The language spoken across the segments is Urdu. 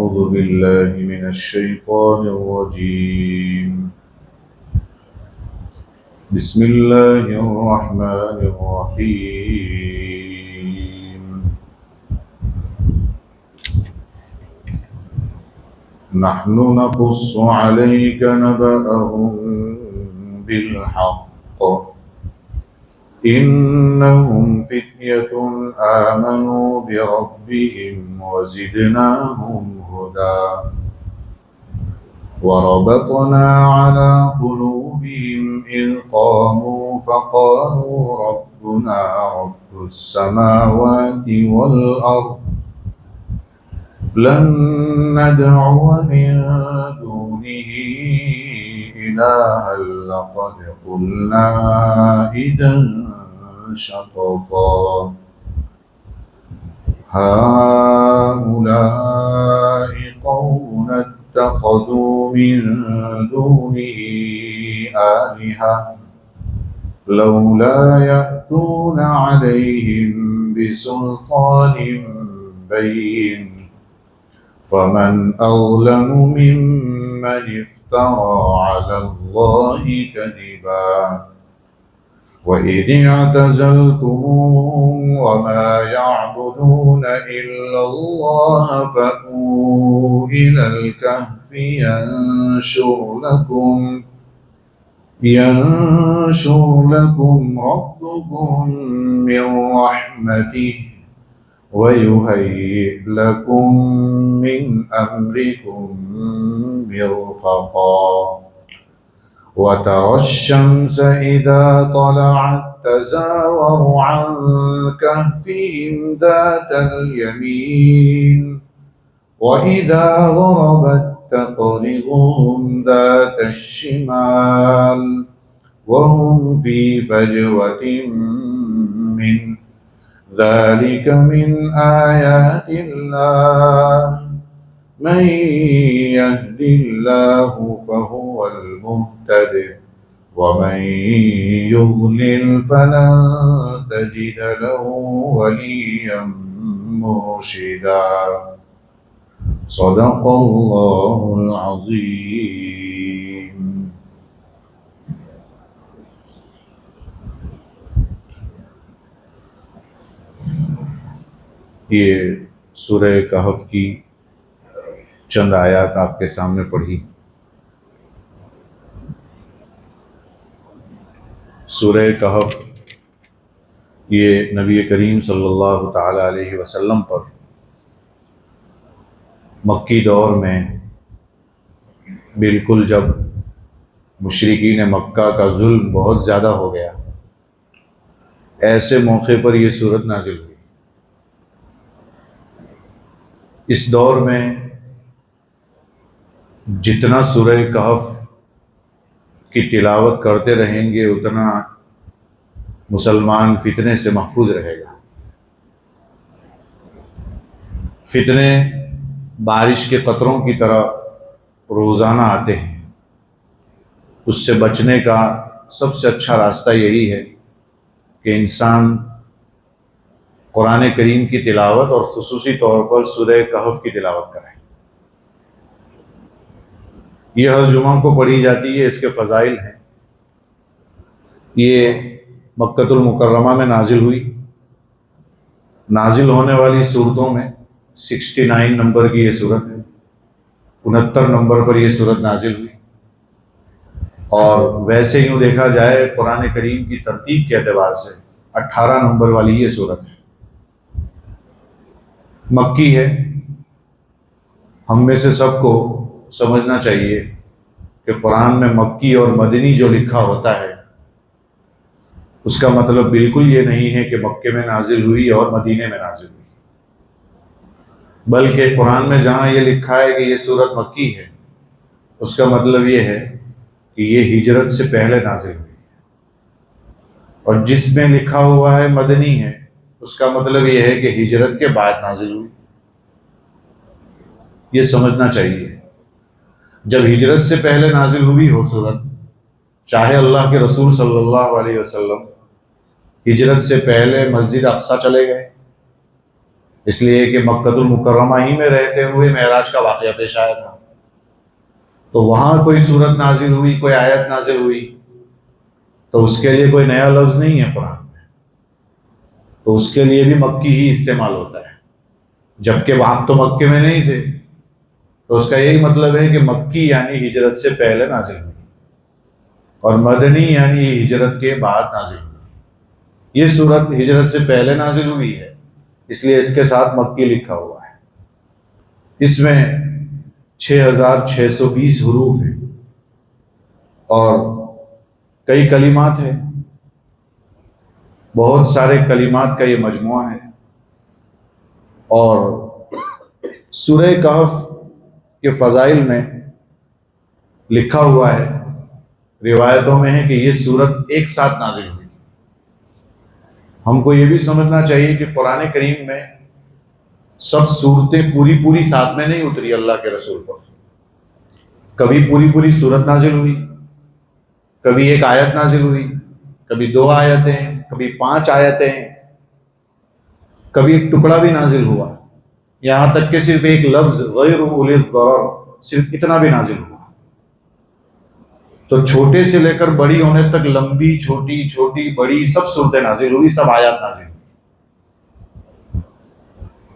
أعوذ بالله من الشيطان الرجيم. بسم الله الرحمن الرحيم. نحن نقص عليك نبأهم بالحق إنهم فتية آمنوا بربهم وزدناهم هدى وربطنا على قلوبهم إذ قاموا فقالوا ربنا رب السماوات والأرض لن ندعو من دونه إلها لقد قلنا إذا شططا هؤلاء قوم اتخذوا من دونه آلهة لولا يأتون عليهم بسلطان بين فمن أظلم ممن افترى على الله كذبا وإذ اعتزلتموهم وما يعبدون إلا الله فأووا إلى الكهف ينشر لكم ربكم من رحمته ويهيئ لكم من أمركم مرفقا وترى الشمس إذا طلعت تزاور عن كهفهم ذات اليمين وإذا غربت تقرضهم ذات الشمال وهم في فجوة منه ذلك من آيات الله من يهد الله فهو المهتد ومن يضلل فلن تجد له وليا مرشدا صدق الله العظيم. یہ سورہ کہف کی چند آیات آپ کے سامنے پڑھی. سورہ کہف یہ نبی کریم صلی اللہ تعالی علیہ وسلم پر مکی دور میں بالکل جب مشرکین مکہ کا ظلم بہت زیادہ ہو گیا، ایسے موقع پر یہ سورت نازل ہوئی. اس دور میں جتنا سورہ کہف کی تلاوت کرتے رہیں گے اتنا مسلمان فتنے سے محفوظ رہے گا. فتنے بارش کے قطروں کی طرح روزانہ آتے ہیں. اس سے بچنے کا سب سے اچھا راستہ یہی ہے کہ انسان قرآن کریم کی تلاوت اور خصوصی طور پر سورہ کہف کی تلاوت کریں. یہ ہر جمعہ کو پڑھی جاتی ہے، اس کے فضائل ہیں. یہ مکۃ المکرمہ میں نازل ہوئی. نازل ہونے والی صورتوں میں 69 نمبر کی یہ صورت ہے. 69 نمبر پر یہ صورت نازل ہوئی. اور ویسے یوں دیکھا جائے قرآن کریم کی ترتیب کے اعتبار سے 18 نمبر والی یہ صورت ہے. مکی ہے. ہم میں سے سب کو سمجھنا چاہیے کہ قرآن میں مکی اور مدنی جو لکھا ہوتا ہے اس کا مطلب بالکل یہ نہیں ہے کہ مکے میں نازل ہوئی اور مدینے میں نازل ہوئی، بلکہ قرآن میں جہاں یہ لکھا ہے کہ یہ سورت مکی ہے اس کا مطلب یہ ہے کہ یہ ہجرت سے پہلے نازل ہوئی ہے. اور جس میں لکھا ہوا ہے مدنی ہے اس کا مطلب یہ ہے کہ ہجرت کے بعد نازل ہوئی. یہ سمجھنا چاہیے. جب ہجرت سے پہلے نازل ہوئی ہو سورت، چاہے اللہ کے رسول صلی اللہ علیہ وسلم ہجرت سے پہلے مسجد اقصی چلے گئے اس لیے کہ مکہ المکرمہ ہی میں رہتے ہوئے معراج کا واقعہ پیش آیا تھا، تو وہاں کوئی صورت نازل ہوئی، کوئی آیت نازل ہوئی، تو اس کے لیے کوئی نیا لفظ نہیں ہے قرآن میں، تو اس کے لیے بھی مکی ہی استعمال ہوتا ہے، جبکہ آپ تو مکے میں نہیں تھے، تو اس کا یہی مطلب ہے کہ مکی یعنی ہجرت سے پہلے نازل ہوئی، اور مدنی یعنی ہجرت کے بعد نازل ہوئی۔ یہ صورت ہجرت سے پہلے نازل ہوئی ہے، اس لیے اس کے ساتھ مکی لکھا ہوا ہے۔ اس میں 6620 حروف ہیں اور کئی کلمات ہیں، بہت سارے کلمات کا یہ مجموعہ ہے۔ اور سورہ کہف کے فضائل میں لکھا ہوا ہے، روایتوں میں ہے کہ یہ سورت ایک ساتھ نازل ہوئی۔ ہم کو یہ بھی سمجھنا چاہیے کہ قرآن کریم میں سب صورتیں پوری ساتھ میں نہیں اتری اللہ کے رسول پر، کبھی پوری صورت نازل ہوئی، کبھی ایک آیت نازل ہوئی، کبھی 2 آیتیں، کبھی 5 آیتیں، کبھی ایک ٹکڑا بھی نازل ہوا، یہاں تک کہ صرف ایک لفظ غیر اولی الضرر، صرف اتنا بھی نازل ہوا۔ تو چھوٹے سے لے کر بڑی ہونے تک لمبی چھوٹی بڑی سب صورتیں نازل ہوئی، سب آیات نازل ہوئی۔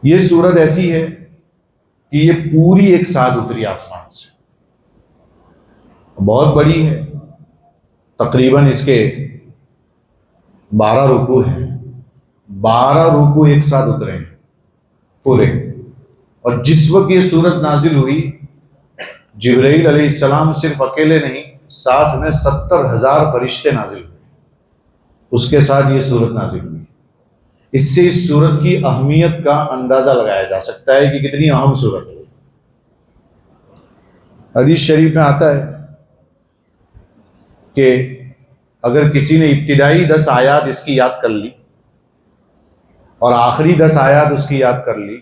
یہ صورت ایسی ہے کہ یہ پوری ایک ساتھ اتری آسمان سے، بہت بڑی ہے، تقریباً اس کے 12 رکوع ہیں، 12 رکوع ایک ساتھ اترے ہیں پورے۔ اور جس وقت یہ صورت نازل ہوئی، جبرائیل علیہ السلام صرف اکیلے نہیں، ساتھ میں 70,000 فرشتے نازل ہوئے، اس کے ساتھ یہ صورت نازل ہوئی۔ اس سے اس صورت کی اہمیت کا اندازہ لگایا جا سکتا ہے کہ کتنی اہم صورت ہے۔ حدیث شریف میں آتا ہے کہ اگر کسی نے ابتدائی 10 آیات اس کی یاد کر لی اور آخری 10 آیات اس کی یاد کر لی،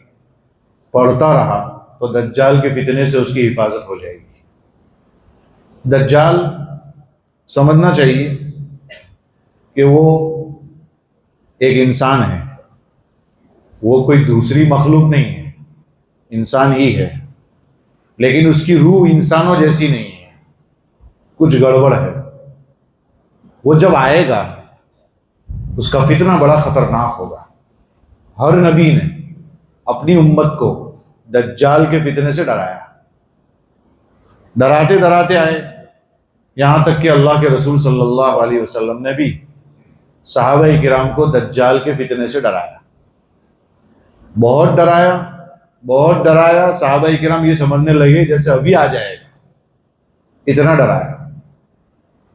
پڑھتا رہا، تو دجال کے فتنے سے اس کی حفاظت ہو جائے گی۔ دجال سمجھنا چاہیے کہ وہ ایک انسان ہے، وہ کوئی دوسری مخلوق نہیں ہے، انسان ہی ہے، لیکن اس کی روح انسانوں جیسی نہیں ہے، کچھ گڑبڑ ہے۔ وہ جب آئے گا اس کا فتنہ بڑا خطرناک ہوگا۔ ہر نبی نے اپنی امت کو دجال کے فتنے سے ڈرایا، ڈراتے ڈراتے آئے، یہاں تک کہ اللہ کے رسول صلی اللہ علیہ وسلم نے بھی صحابہ کرام کو دجال کے فتنے سے ڈرایا، بہت ڈرایا، بہت ڈرایا۔ صحابہ کرام یہ سمجھنے لگے جیسے ابھی آ جائے گا، اتنا ڈرایا۔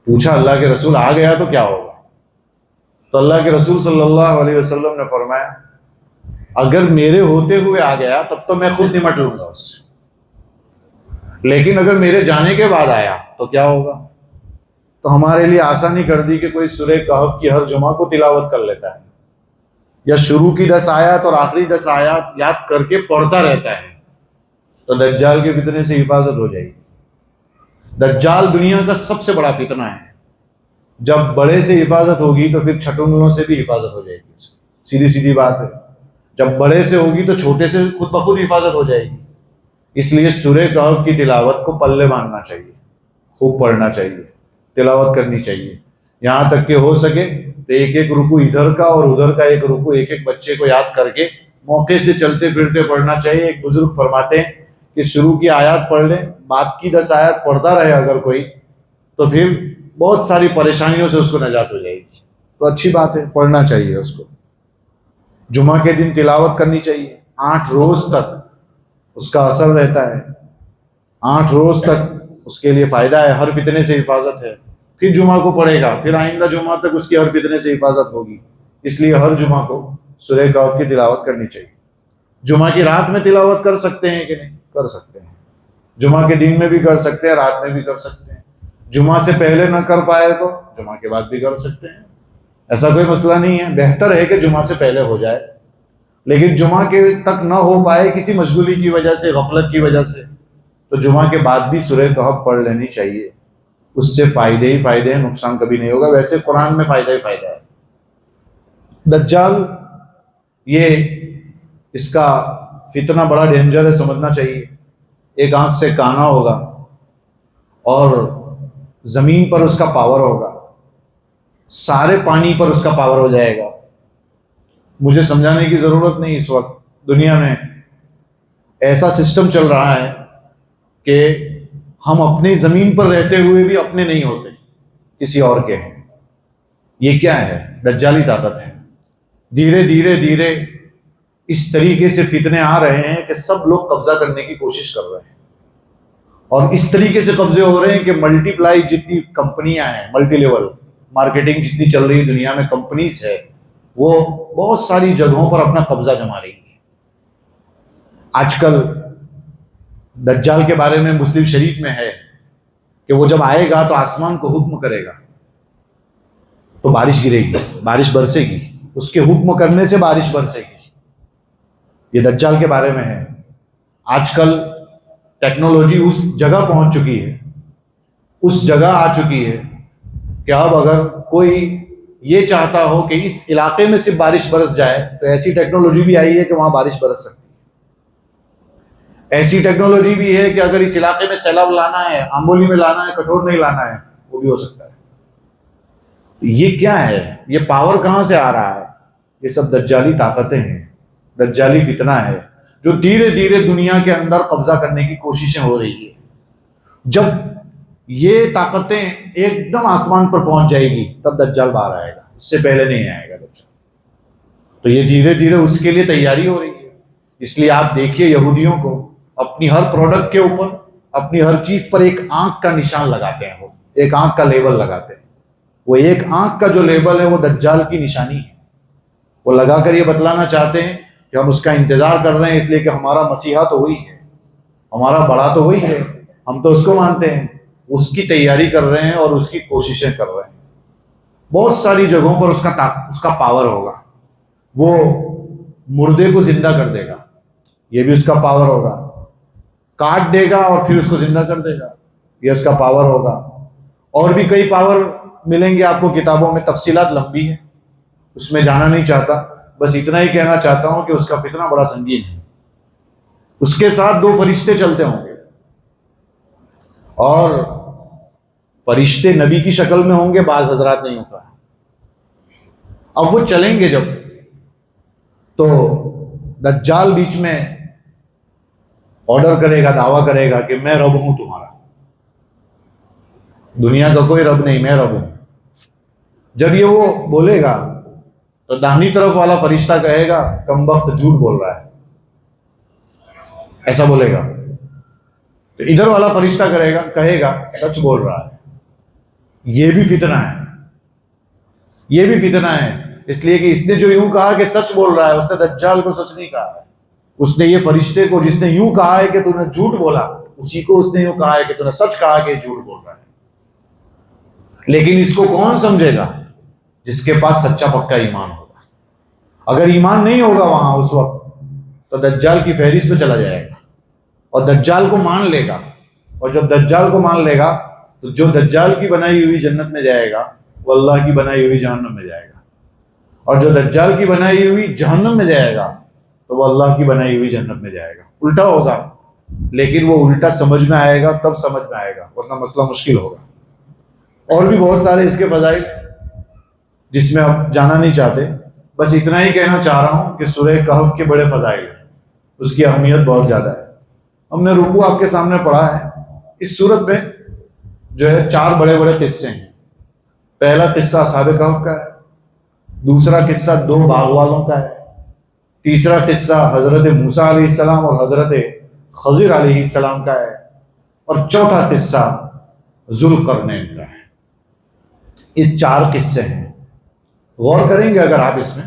پوچھا اللہ کے رسول آ گیا تو کیا ہوگا؟ تو اللہ کے رسول صلی اللہ علیہ وسلم نے فرمایا اگر میرے ہوتے ہوئے آ گیا تب تو میں خود نمٹ لوں گا اس سے، لیکن اگر میرے جانے کے بعد آیا تو کیا ہوگا؟ تو ہمارے لیے آسانی کر دی کہ کوئی سورہ کہف کی ہر جمعہ کو تلاوت کر لیتا ہے، یا شروع کی 10 آیات اور آخری 10 آیات یاد کر کے پڑھتا رہتا ہے، تو دجال کے فتنے سے حفاظت ہو جائے گی۔ دجال دنیا کا سب سے بڑا فتنہ ہے، جب بڑے سے حفاظت ہوگی تو پھر چھٹنگلوں سے بھی حفاظت ہو جائے گی، سیدھی بات ہے۔ جب بڑے سے ہوگی تو چھوٹے سے خود بخود حفاظت ہو جائے گی۔ اس لیے سورہ کہف کی تلاوت کو پلے باندھنا چاہیے، خوب پڑھنا چاہیے، تلاوت کرنی چاہیے، یہاں تک کہ ہو سکے تو ایک ایک رکوع ادھر کا اور ادھر کا ایک رکوع ایک ایک بچے کو یاد کر کے موقع سے چلتے پھرتے پڑھنا چاہیے۔ ایک بزرگ فرماتے ہیں کہ شروع کی آیات پڑھ لیں، بعد کی 10 آیات پڑھتا رہے اگر کوئی، تو پھر بہت ساری پریشانیوں سے اس کو نجات ہو جائے گی۔ تو اچھی بات ہے، پڑھنا چاہیے اس کو۔ جمعہ کے دن تلاوت کرنی چاہیے، 8 روز تک اس کا اثر رہتا ہے، 8 روز تک اس کے لیے فائدہ ہے، ہر فتنے سے حفاظت ہے۔ پھر جمعہ کو پڑھے گا، پھر آئندہ جمعہ تک اس کی ہر فتنے سے حفاظت ہوگی۔ اس لیے ہر جمعہ کو سورہ کہف کی تلاوت کرنی چاہیے۔ جمعہ کی رات میں تلاوت کر سکتے ہیں کہ نہیں؟ کر سکتے ہیں، جمعہ کے دن میں بھی کر سکتے ہیں، رات میں بھی کر سکتے ہیں۔ جمعہ سے پہلے نہ کر پائے تو جمعہ کے بعد بھی کر سکتے ہیں، ایسا کوئی مسئلہ نہیں ہے۔ بہتر ہے کہ جمعہ سے پہلے ہو جائے، لیکن جمعہ کے تک نہ ہو پائے کسی مشغولی کی وجہ سے، غفلت کی وجہ سے، تو جمعہ کے بعد بھی سورہ کہف پڑھ لینی چاہیے، اس سے فائدے ہی فائدے ہیں، نقصان کبھی نہیں ہوگا۔ ویسے قرآن میں فائدہ ہی فائدہ ہے۔ دجال یہ اس کا فتنہ بڑا ڈینجر ہے، سمجھنا چاہیے۔ ایک آنکھ سے کانا ہوگا اور زمین پر اس کا پاور ہوگا، سارے پانی پر اس کا پاور ہو جائے گا۔ مجھے سمجھانے کی ضرورت نہیں، اس وقت دنیا میں ایسا سسٹم چل رہا ہے کہ ہم اپنی زمین پر رہتے ہوئے بھی اپنے نہیں ہوتے، کسی اور کے ہیں۔ یہ کیا ہے؟ دجالی طاقت ہے۔ دھیرے دھیرے دھیرے اس طریقے سے فتنے آ رہے ہیں کہ سب لوگ قبضہ کرنے کی کوشش کر رہے ہیں، اور اس طریقے سے قبضے ہو رہے ہیں کہ ملٹی پلائی جتنی کمپنیاں ہیں، ملٹی لیول مارکیٹنگ جتنی چل رہی ہے دنیا میں، کمپنیز ہے، وہ بہت ساری جگہوں پر اپنا قبضہ جما رہی ہے۔ آج کل دجال کے بارے میں مسلم شریف میں ہے کہ وہ جب آئے گا تو آسمان کو حکم کرے گا تو بارش گرے گی، بارش برسے گی، اس کے حکم کرنے سے بارش برسے گی۔ یہ دجال کے بارے میں ہے۔ آج کل ٹیکنالوجی اس جگہ پہنچ چکی ہے، اس جگہ آ چکی ہے کہ اب اگر کوئی یہ چاہتا ہو کہ اس علاقے میں صرف بارش برس جائے تو ایسی ٹیکنالوجی بھی آئی ہے کہ وہاں بارش برس سکتی ہے۔ ایسی ٹیکنالوجی بھی ہے کہ اگر اس علاقے میں سیلاب لانا ہے، آمبولی میں لانا ہے، کٹھور نہیں لانا ہے، وہ بھی ہو سکتا ہے۔ یہ کیا ہے؟ یہ پاور کہاں سے آ رہا ہے؟ یہ سب دجالی طاقتیں ہیں، دجالی فتنہ ہے جو دھیرے دھیرے دنیا کے اندر قبضہ کرنے کی کوششیں ہو رہی ہیں۔ جب یہ طاقتیں ایک دم آسمان پر پہنچ جائے گی تب دجال باہر آئے گا، اس سے پہلے نہیں آئے گا دجال۔ تو یہ دھیرے دھیرے اس کے لیے تیاری ہو رہی ہے۔ اس لیے آپ دیکھیے یہودیوں کو اپنی ہر پروڈکٹ کے اوپر، اپنی ہر چیز پر ایک آنکھ کا نشان لگاتے ہیں، وہ ایک آنکھ کا لیبل لگاتے ہیں۔ وہ ایک آنکھ کا جو لیبل ہے وہ دجال کی نشانی ہے۔ وہ لگا کر یہ بتلانا چاہتے ہیں کہ ہم اس کا انتظار کر رہے ہیں، اس لیے کہ ہمارا مسیحا تو وہی ہے، ہمارا بڑا تو وہی ہے، ہم تو اس کو مانتے ہیں۔ اس کی تیاری کر رہے ہیں اور اس کی کوششیں کر رہے ہیں۔ بہت ساری جگہوں پر اس کا پاور ہوگا۔ وہ مردے کو زندہ کر دے گا، یہ بھی اس کا پاور ہوگا۔ کاٹ دے گا اور پھر اس کو زندہ کر دے گا، یہ اس کا پاور ہوگا۔ اور بھی کئی پاور ملیں گے آپ کو کتابوں میں، تفصیلات لمبی ہے، اس میں جانا نہیں چاہتا، بس اتنا ہی کہنا چاہتا ہوں کہ اس کا فتنہ بڑا سنگین ہے۔ اس کے ساتھ 2 فرشتے چلتے ہوں گے، اور فرشتے نبی کی شکل میں ہوں گے، بعض حضرات نہیں ہوتا۔ اب وہ چلیں گے جب، تو دجال بیچ میں آرڈر کرے گا، دعویٰ کرے گا کہ میں رب ہوں تمہارا، دنیا کا کوئی رب نہیں، میں رب ہوں۔ جب یہ وہ بولے گا تو داہنی طرف والا فرشتہ کہے گا کم بخت جھوٹ بول رہا ہے، ایسا بولے گا۔ تو ادھر والا فرشتہ کہے گا سچ بول رہا ہے۔ یہ بھی فتنہ ہے، یہ بھی فتنہ ہے، اس لیے کہ اس نے جو یوں کہا کہ سچ بول رہا ہے، اس نے دجال کو سچ نہیں کہا ہے۔ اس نے یہ فرشتے کو جس نے یوں کہا ہے کہ تو نے جھوٹ بولا، اسی کو اس نے یوں کہا ہے کہ تو نے سچ کہا کہ جھوٹ بول رہا ہے۔ لیکن اس کو کون سمجھے گا؟ جس کے پاس سچا پکا ایمان ہوگا۔ اگر ایمان نہیں ہوگا وہاں اس وقت، تو دجال کی فہرست میں چلا جائے گا اور دجال کو مان لے گا۔ اور جب دجال کو مان لے گا تو جو دجال کی بنائی ہوئی جنت میں جائے گا وہ اللہ کی بنائی ہوئی جہنم میں جائے گا، اور جو دجال کی بنائی ہوئی جہنم میں جائے گا تو وہ اللہ کی بنائی ہوئی جنت میں جائے گا۔ الٹا ہوگا، لیکن وہ الٹا سمجھ میں آئے گا، تب سمجھ میں آئے گا، ورنہ مسئلہ مشکل ہوگا۔ اور بھی بہت سارے اس کے فضائل جس میں آپ جانا نہیں چاہتے، بس اتنا ہی کہنا چاہ رہا ہوں کہ سورہ کہف کے بڑے فضائل ہیں، اس کی اہمیت بہت زیادہ ہے۔ ہم نے رکوع آپ کے سامنے پڑھا ہے۔ اس سورت میں جو ہے 4 بڑے بڑے قصے ہیں۔ پہلا قصہ اصحاب کہف کا ہے، دوسرا قصہ 2 باغ والوں کا ہے، تیسرا قصہ حضرت موسیٰ علیہ السلام اور حضرت خضر علیہ السلام کا ہے، اور چوتھا قصہ ذوالقرنین کا ہے۔ یہ 4 قصے ہیں۔ غور کریں گے اگر آپ اس میں،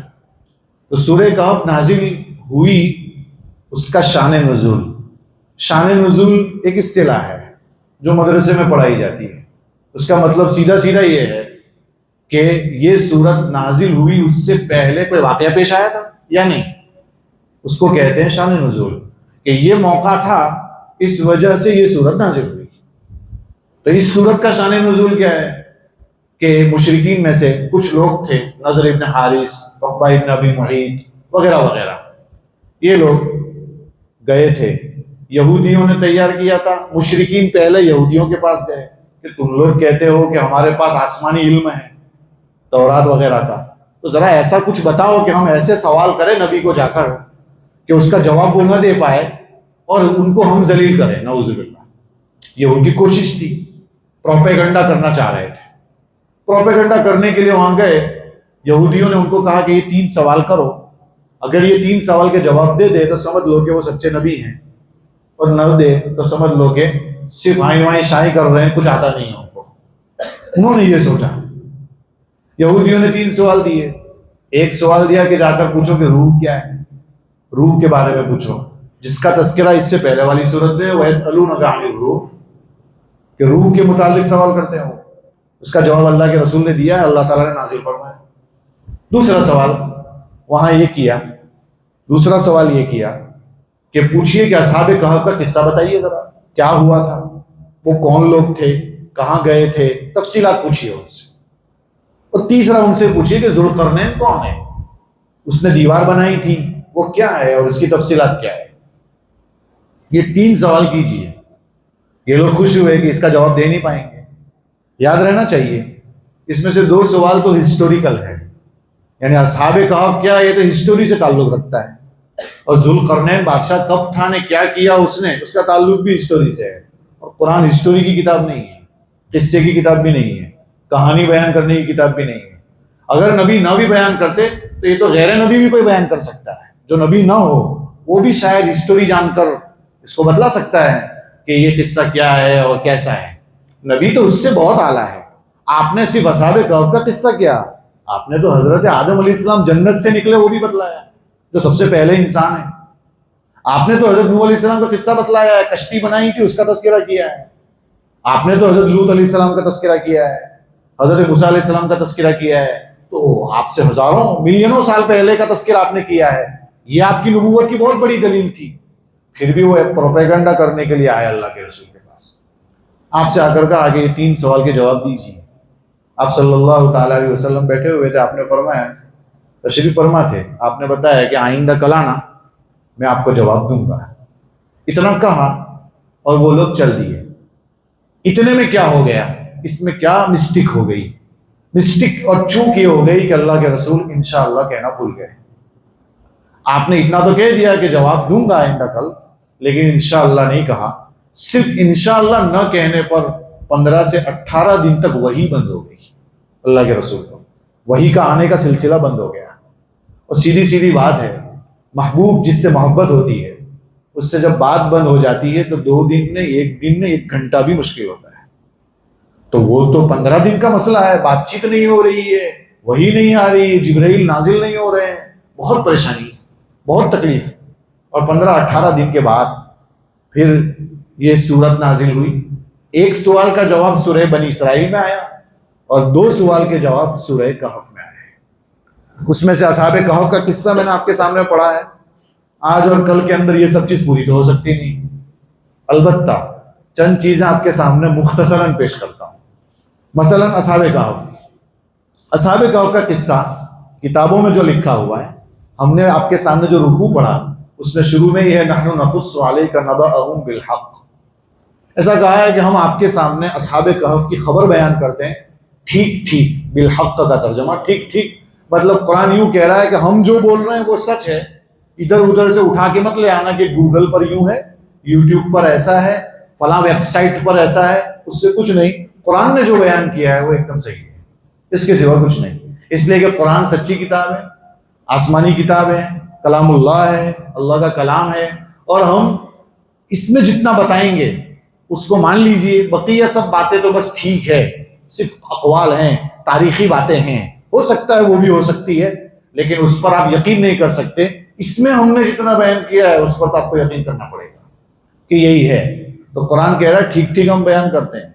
تو سورہ کہف نازل ہوئی، اس کا شان نزول، شان نزول ایک اصطلاح ہے جو مدرسے میں پڑھائی جاتی ہے۔ اس کا مطلب سیدھا سیدھا یہ ہے کہ یہ سورت نازل ہوئی اس سے پہلے کوئی واقعہ پیش آیا تھا یا نہیں، اس کو کہتے ہیں شان نزول، کہ یہ موقع تھا، اس وجہ سے یہ سورت نازل ہوئی۔ تو اس سورت کا شان نزول کیا ہے کہ مشرکین میں سے کچھ لوگ تھے، نضر ابن حارث، عقبہ ابن ابی معیط وغیرہ وغیرہ، یہ لوگ گئے تھے، یہودیوں نے تیار کیا تھا، مشرکین پہلے یہودیوں کے پاس گئے کہ تم لوگ کہتے ہو کہ ہمارے پاس آسمانی علم ہے تورات وغیرہ کا، تو ذرا ایسا کچھ بتاؤ کہ ہم ایسے سوال کریں نبی کو جا کر کہ اس کا جواب وہ نہ دے پائے اور ان کو ہم ذلیل کریں، نعوذ باللہ۔ یہ ان کی کوشش تھی، پروپیگنڈا کرنا چاہ رہے تھے۔ پروپیگنڈا کرنے کے لیے وہاں گئے، یہودیوں نے ان کو کہا کہ یہ 3 سوال کرو، اگر یہ 3 سوال کے جواب دے دے تو سمجھ لو کہ وہ سچے نبی ہیں، اور نہ دے تو سمجھ لو کہ صرف آئیں وائیں شائیں کر رہے ہیں، کچھ آتا نہیں ہے ان کو۔ انہوں نے یہ سوچا، یہودیوں نے 3 سوال دیے۔ ایک سوال دیا کہ جا کر پوچھو کہ روح کیا ہے، روح کے بارے میں پوچھو، جس کا تذکرہ اس سے پہلے والی صورت میں وَيَسْأَلُونَكَ عَنِ الرُّوحِ، کہ روح کے متعلق سوال کرتے ہیں۔ اس کا جواب اللہ کے رسول نے دیا ہے، اللہ تعالیٰ نے نازل فرمایا۔ دوسرا سوال وہاں یہ کیا، دوسرا سوال یہ کیا کہ پوچھئے کہ اصحاب کہف کا قصہ بتائیے ذرا، کیا ہوا تھا، وہ کون لوگ تھے، کہاں گئے تھے، تفصیلات پوچھئے ان سے۔ اور تیسرا ان سے پوچھئے کہ ذوالقرنین کون ہے، اس نے دیوار بنائی تھی، وہ کیا ہے اور اس کی تفصیلات کیا ہے۔ یہ 3 سوال کیجئے۔ یہ لوگ خوش ہوئے کہ اس کا جواب دے نہیں پائیں گے۔ یاد رہنا چاہیے اس میں سے 2 سوال تو ہسٹوریکل ہے، یعنی اصحاب کہف کیا، یہ تو ہسٹوری سے تعلق رکھتا ہے، اور ذوالقرنین بادشاہ کب تھا نے کیا کیا اس نے، اس کا تعلق بھی ہسٹوری سے ہے۔ اور قرآن ہسٹوری کی کتاب نہیں ہے، قصے کی کتاب بھی نہیں ہے، کہانی بیان کرنے کی کتاب بھی نہیں ہے۔ اگر نبی نہ بھی بیان کرتے تو یہ تو غیر نبی بھی کوئی بیان کر سکتا ہے، جو نبی نہ ہو وہ بھی شاید ہسٹوری جان کر اس کو بتلا سکتا ہے کہ یہ قصہ کیا ہے اور کیسا ہے۔ نبی تو اس سے بہت اعلیٰ ہے۔ آپ نے صرف اصحاب کہف کا قصہ کیا، آپ نے تو حضرت آدم علیہ السلام جنت سے نکلے وہ بھی بتلایا، جو سب سے پہلے انسان ہے۔ آپ نے تو حضرت نوح علیہ السلام کا قصہ بتلایا ہے، کشتی بنائی تھی اس کا تذکرہ کیا ہے۔ آپ نے تو حضرت لوط علیہ السلام کا تذکرہ کیا ہے، حضرت موسیٰ علیہ السلام کا تذکرہ کیا ہے۔ تو آپ سے ہزاروں ملینوں سال پہلے کا تذکرہ آپ نے کیا ہے، یہ آپ کی نبوت کی بہت بڑی دلیل تھی۔ پھر بھی وہ پروپیگنڈا کرنے کے لیے آئے اللہ کے رسول کے پاس، آپ سے آ کر کہا کہ یہ 3 سوال کے جواب دیجیے۔ آپ صلی اللہ تعالیٰ علیہ وسلم بیٹھے ہوئے تھے، آپ نے فرمایا، تشریف فرما تھے، آپ نے بتایا کہ آئندہ کل آنا، میں آپ کو جواب دوں گا۔ اتنا کہا اور وہ لوگ چل دیے۔ اتنے میں کیا ہو گیا، اس میں کیا مسٹک ہو گئی، مسٹک اور چوک یہ ہو گئی کہ اللہ کے رسول انشاءاللہ کہنا بھول گئے۔ آپ نے اتنا تو کہہ دیا کہ جواب دوں گا آئندہ کل، لیکن انشاءاللہ نہیں کہا۔ صرف انشاءاللہ نہ کہنے پر 15 سے 18 دن تک وحی بند ہو گئی اللہ کے رسول کو، وحی کا آنے کا سلسلہ بند ہو گیا۔ اور سیدھی سیدھی بات ہے، محبوب جس سے محبت ہوتی ہے اس سے جب بات بند ہو جاتی ہے تو 2 دن میں 1 دن میں 1 گھنٹہ بھی مشکل ہوتا ہے۔ تو وہ تو 15 دن کا مسئلہ ہے، بات چیت نہیں ہو رہی ہے، وحی نہیں آ رہی ہے، جبرائیل نازل نہیں ہو رہے ہیں، بہت پریشانی، بہت تکلیف۔ اور 15-18 دن کے بعد پھر یہ سورت نازل ہوئی۔ 1 سوال کا جواب سورہ بنی اسرائیل میں آیا اور 2 سوال کے جواب سورہ کہف میں آئے۔ اس میں سے اصحاب کہف کا قصہ میں نے آپ کے سامنے پڑھا ہے۔ آج اور کل کے اندر یہ سب چیز پوری تو ہو سکتی نہیں، البتہ چند چیزیں آپ کے سامنے مختصراً پیش کرتا ہوں۔ مثلا اصحاب کہف کا قصہ کتابوں میں جو لکھا ہوا ہے، ہم نے آپ کے سامنے جو رکوع پڑھا اس میں شروع میں یہ ہے نحن نقص علیک نبأہم بالحق۔ ایسا کہا ہے کہ ہم آپ کے سامنے اصحاب کہف کی خبر بیان کرتے ہیں ٹھیک ٹھیک، بالحق کا ترجمہ ٹھیک ٹھیک، مطلب قرآن یوں کہہ رہا ہے کہ ہم جو بول رہے ہیں وہ سچ ہے، ادھر ادھر سے اٹھا کے مت لے آنا کہ گوگل پر یوں ہے، یوٹیوب پر ایسا ہے، فلاں ویب سائٹ پر ایسا ہے، اس سے کچھ نہیں۔ قرآن نے جو بیان کیا ہے وہ ایک دم صحیح ہے، اس کے سوا کچھ نہیں۔ اس لیے کہ قرآن سچی کتاب ہے، آسمانی کتاب ہے، کلام اللہ ہے، اللہ کا کلام ہے، اور ہم اس میں جتنا بتائیں گے اس کو مان لیجئے، بقیہ سب باتیں تو بس ٹھیک ہے، صرف اقوال ہیں، تاریخی باتیں ہیں، ہو سکتا ہے وہ بھی ہو سکتی ہے، لیکن اس پر آپ یقین نہیں کر سکتے۔ اس میں ہم نے جتنا بیان کیا ہے اس پر تو آپ کو یقین کرنا پڑے گا کہ یہی ہے۔ تو قرآن کہہ رہا ہے ٹھیک ٹھیک ہم بیان کرتے ہیں۔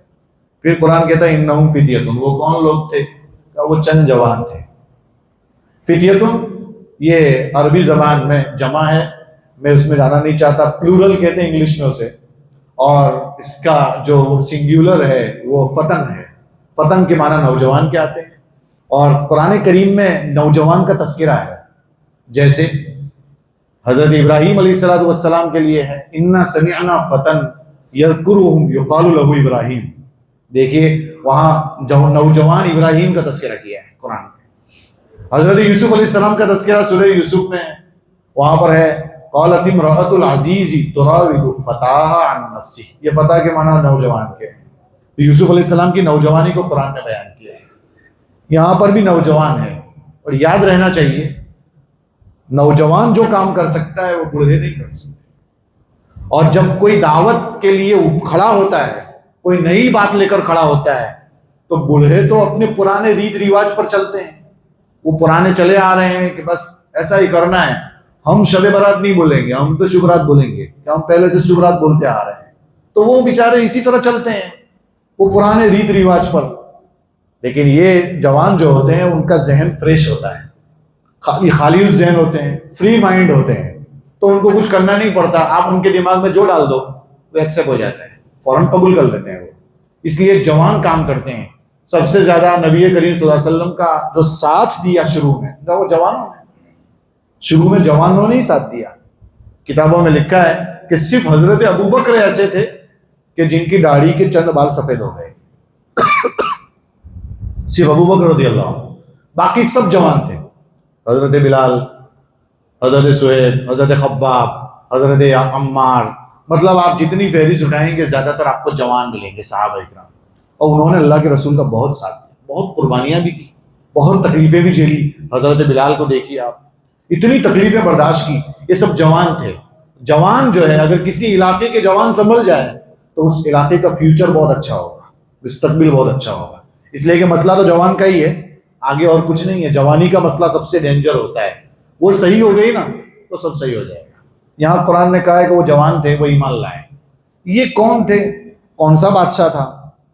پھر قرآن کہتا ہے انہم فتیۃ، وہ کون لوگ تھے؟ وہ چند جوان تھے۔ فتیۃ یہ عربی زبان میں جمع ہے، میں اس میں جانا نہیں چاہتا، پلورل کہتے ہیں انگلش میں اسے، اور اس کا جو سنگیولر ہے وہ فتن ہے۔ فتن کے معنی نوجوان کے آتے ہیں، اور قرآن کریم میں نوجوان کا تذکرہ ہے۔ جیسے حضرت ابراہیم علیہ السلام کے لیے ہے انا سمعنا فتن یذکرہم یقال لہ ابراہیم. دیکھیے وہاں نوجوان ابراہیم کا تذکرہ کیا ہے قرآن میں. حضرت یوسف علیہ السلام کا تذکرہ سورہ یوسف میں ہے، وہاں پر ہے قالت امرأۃ العزیز تراود فتاها عن نفسہ. یہ فتح کے معنی نوجوان کے ہیں. یوسف علیہ السلام کی نوجوانی کو قرآن نے بیان کیا ہے. یہاں پر بھی نوجوان ہے، اور یاد رہنا چاہیے نوجوان جو کام کر سکتا ہے وہ بوڑھے نہیں کر سکتے. اور جب کوئی دعوت کے لیے کھڑا ہوتا ہے، کوئی نئی بات لے کر کھڑا ہوتا ہے، تو بوڑھے تو اپنے پرانے ریت رواج پر چلتے ہیں. وہ پرانے چلے آ رہے ہیں کہ بس ایسا ہی کرنا ہے، ہم شب برات نہیں بولیں گے، ہم تو شب رات بولیں گے کہ ہم پہلے سے شب رات بولتے آ رہے ہیں. تو وہ بیچارے اسی طرح چلتے ہیں، وہ پرانے ریت رواج پر. لیکن یہ جوان جو ہوتے ہیں ان کا ذہن فریش ہوتا ہے، خالی ذہن ہوتے ہیں، فری مائنڈ ہوتے ہیں، تو ان کو کچھ کرنا نہیں پڑتا. آپ ان کے دماغ میں جو ڈال دو وہ ایکسیپٹ ہو جاتا ہے، فوراً قبول کر لیتے ہیں وہ. اس لیے جوان کام کرتے ہیں. سب سے زیادہ نبی کریم صلی اللہ علیہ وسلم کا جو ساتھ دیا شروع میں وہ جوانوں نے. شروع میں جوانوں نے ہی ساتھ دیا. کتابوں میں لکھا ہے کہ صرف حضرت ابوبکر ایسے تھے کہ جن کی داڑھی کے چند بال سفید ہو گئے، صرف ابوبکر رضی اللہ عنہ، باقی سب جوان تھے. حضرت بلال، حضرت سہیب، حضرت خباب، حضرت عمار، مطلب آپ جتنی فہرست اٹھائیں گے زیادہ تر آپ کو جوان ملیں گے صحابہ اکرام. اور انہوں نے اللہ کے رسول کا بہت ساتھ دیا، بہت قربانیاں بھی دی، بہت تکلیفیں بھی جھیلی. حضرت بلال کو دیکھیے آپ، اتنی تکلیفیں برداشت کی. یہ سب جوان تھے. جوان جو ہے اگر کسی علاقے کے جوان سنبھل جائے تو اس علاقے کا فیوچر بہت اچھا ہوگا، مستقبل بہت اچھا ہوگا. اس لیے کہ مسئلہ تو جوان کا ہی ہے، آگے اور کچھ نہیں ہے. جوانی کا مسئلہ سب سے ڈینجر ہوتا ہے. وہ صحیح ہو گئی نا تو سب صحیح ہو جائے گا. یہاں قرآن نے کہا ہے کہ وہ جوان تھے، وہ ایمان لائے. یہ کون تھے؟ کون سا بادشاہ تھا؟